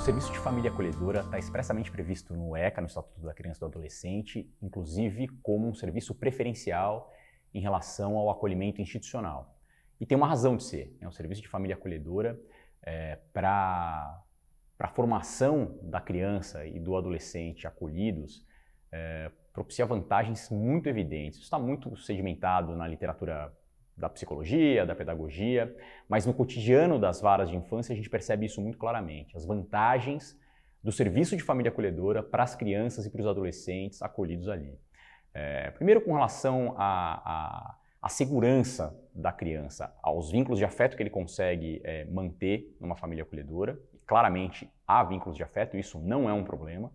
serviço de família acolhedora está expressamente previsto no ECA, no Estatuto da Criança e do Adolescente, inclusive como um serviço preferencial em relação ao acolhimento institucional. E tem uma razão de ser, o serviço de família acolhedora para a formação da criança e do adolescente acolhidos propicia vantagens muito evidentes. Isso está muito sedimentado na literatura da psicologia, da pedagogia, mas no cotidiano das varas de infância a gente percebe isso muito claramente. As vantagens do serviço de família acolhedora para as crianças e para os adolescentes acolhidos ali. Primeiro, com relação à segurança da criança, aos vínculos de afeto que ele consegue manter numa família acolhedora. Claramente há vínculos de afeto, isso não é um problema.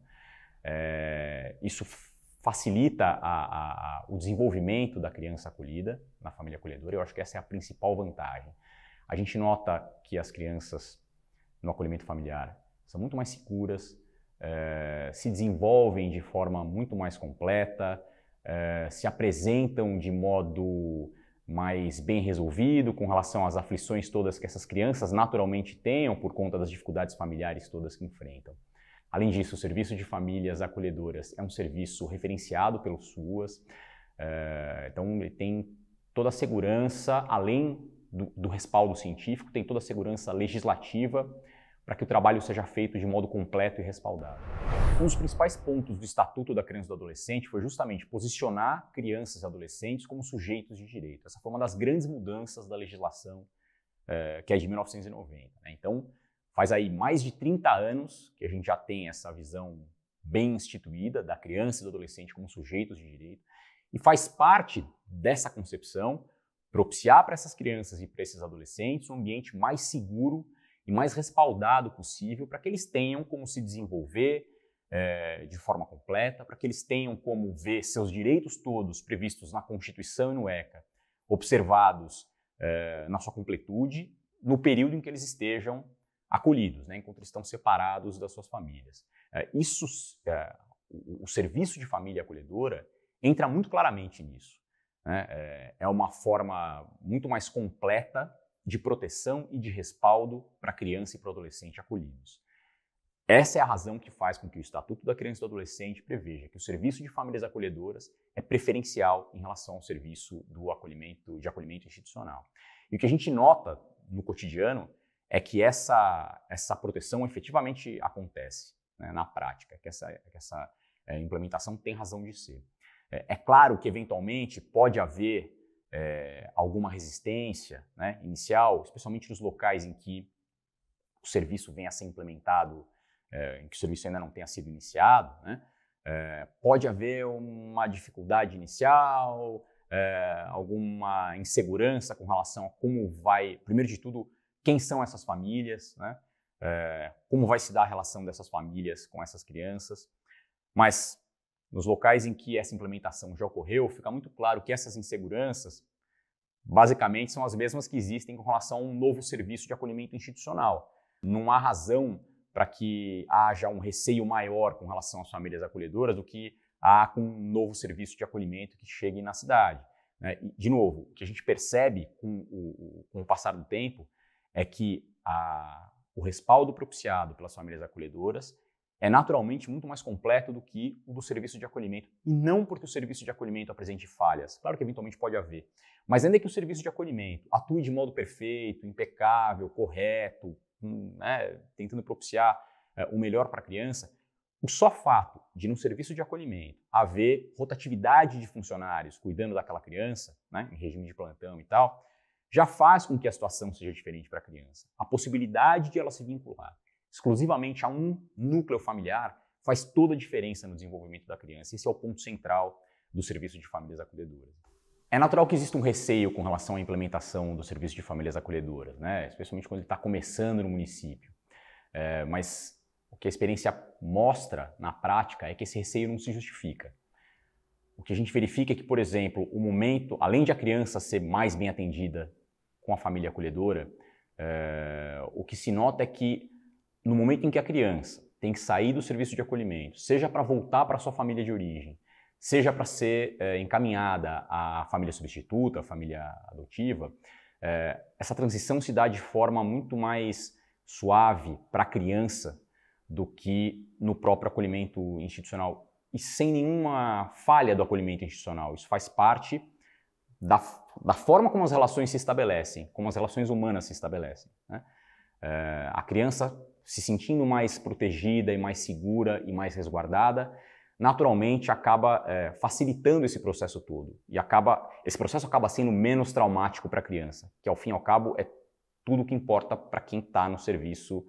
Isso facilita o desenvolvimento da criança acolhida na família acolhedora. Eu acho que essa é a principal vantagem. A gente nota que as crianças no acolhimento familiar são muito mais seguras, se desenvolvem de forma muito mais completa, se apresentam de modo mais bem resolvido com relação às aflições todas que essas crianças naturalmente tenham por conta das dificuldades familiares todas que enfrentam. Além disso, o serviço de famílias acolhedoras é um serviço referenciado pelo SUAS, então ele tem toda a segurança, além do respaldo científico, tem toda a segurança legislativa para que o trabalho seja feito de modo completo e respaldado. Um dos principais pontos do Estatuto da Criança e do Adolescente foi justamente posicionar crianças e adolescentes como sujeitos de direito. Essa foi uma das grandes mudanças da legislação, que é de 1990. Então, faz aí mais de 30 anos que a gente já tem essa visão bem instituída da criança e do adolescente como sujeitos de direito e faz parte dessa concepção propiciar para essas crianças e para esses adolescentes um ambiente mais seguro e mais respaldado possível para que eles tenham como se desenvolver de forma completa, para que eles tenham como ver seus direitos todos previstos na Constituição e no ECA observados na sua completude no período em que eles estejam acolhidos, enquanto eles estão separados das suas famílias. O serviço de família acolhedora entra muito claramente nisso. É uma forma muito mais completa de proteção e de respaldo para a criança e para o adolescente acolhidos. Essa é a razão que faz com que o Estatuto da Criança e do Adolescente preveja que o serviço de famílias acolhedoras é preferencial em relação ao serviço de acolhimento institucional. E o que a gente nota no cotidiano é que essa proteção efetivamente acontece, na prática, que essa implementação tem razão de ser. É claro que, eventualmente, pode haver alguma resistência inicial, especialmente nos locais em que o serviço venha a ser implementado, em que o serviço ainda não tenha sido iniciado. Pode haver uma dificuldade inicial, alguma insegurança com relação a como vai, primeiro de tudo, quem são essas famílias, como vai se dar a relação dessas famílias com essas crianças. Mas nos locais em que essa implementação já ocorreu, fica muito claro que essas inseguranças basicamente são as mesmas que existem com relação a um novo serviço de acolhimento institucional. Não há razão para que haja um receio maior com relação às famílias acolhedoras do que há com um novo serviço de acolhimento que chegue na cidade. E, de novo, o que a gente percebe com o passar do tempo é que o respaldo propiciado pelas famílias acolhedoras é naturalmente muito mais completo do que o do serviço de acolhimento. E não porque o serviço de acolhimento apresente falhas, claro que eventualmente pode haver, mas ainda que o serviço de acolhimento atue de modo perfeito, impecável, correto, tentando propiciar o melhor para a criança, o só fato de no serviço de acolhimento haver rotatividade de funcionários cuidando daquela criança, em regime de plantão e tal, já faz com que a situação seja diferente para a criança. A possibilidade de ela se vincular exclusivamente a um núcleo familiar faz toda a diferença no desenvolvimento da criança. Esse é o ponto central do serviço de famílias acolhedoras. É natural que exista um receio com relação à implementação do serviço de famílias acolhedoras, especialmente quando ele está começando no município. Mas o que a experiência mostra na prática é que esse receio não se justifica. O que a gente verifica é que, por exemplo, o momento, além de a criança ser mais bem atendida com a família acolhedora, o que se nota é que no momento em que a criança tem que sair do serviço de acolhimento, seja para voltar para a sua família de origem, seja para ser encaminhada à família substituta, à família adotiva, essa transição se dá de forma muito mais suave para a criança do que no próprio acolhimento institucional. E sem nenhuma falha do acolhimento institucional. Isso faz parte da forma como as relações se estabelecem, como as relações humanas se estabelecem, né? A criança se sentindo mais protegida e mais segura e mais resguardada, naturalmente acaba facilitando esse processo todo. E esse processo acaba sendo menos traumático para a criança, que ao fim e ao cabo é tudo o que importa para quem está no serviço,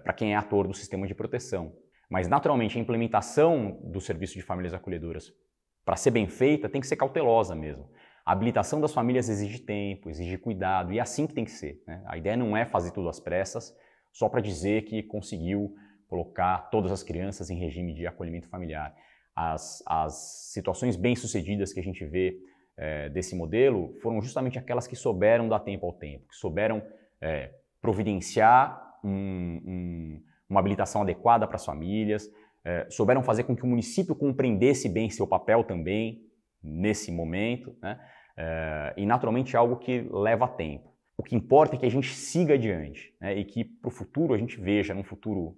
para quem é ator do sistema de proteção. Mas naturalmente a implementação do serviço de famílias acolhedoras, para ser bem feita, tem que ser cautelosa mesmo. A habilitação das famílias exige tempo, exige cuidado, e é assim que tem que ser, né? A ideia não é fazer tudo às pressas, só para dizer que conseguiu colocar todas as crianças em regime de acolhimento familiar. As situações bem-sucedidas que a gente vê desse modelo foram justamente aquelas que souberam dar tempo ao tempo, que souberam providenciar uma habilitação adequada para as famílias, souberam fazer com que o município compreendesse bem seu papel também nesse momento, né? E naturalmente é algo que leva tempo. O que importa é que a gente siga adiante, né? E que para o futuro a gente veja, num futuro,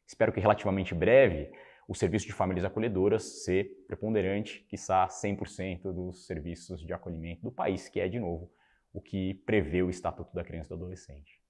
espero que relativamente breve, o serviço de famílias acolhedoras ser preponderante, quiçá 100% dos serviços de acolhimento do país, que é, de novo, o que prevê o Estatuto da Criança e do Adolescente.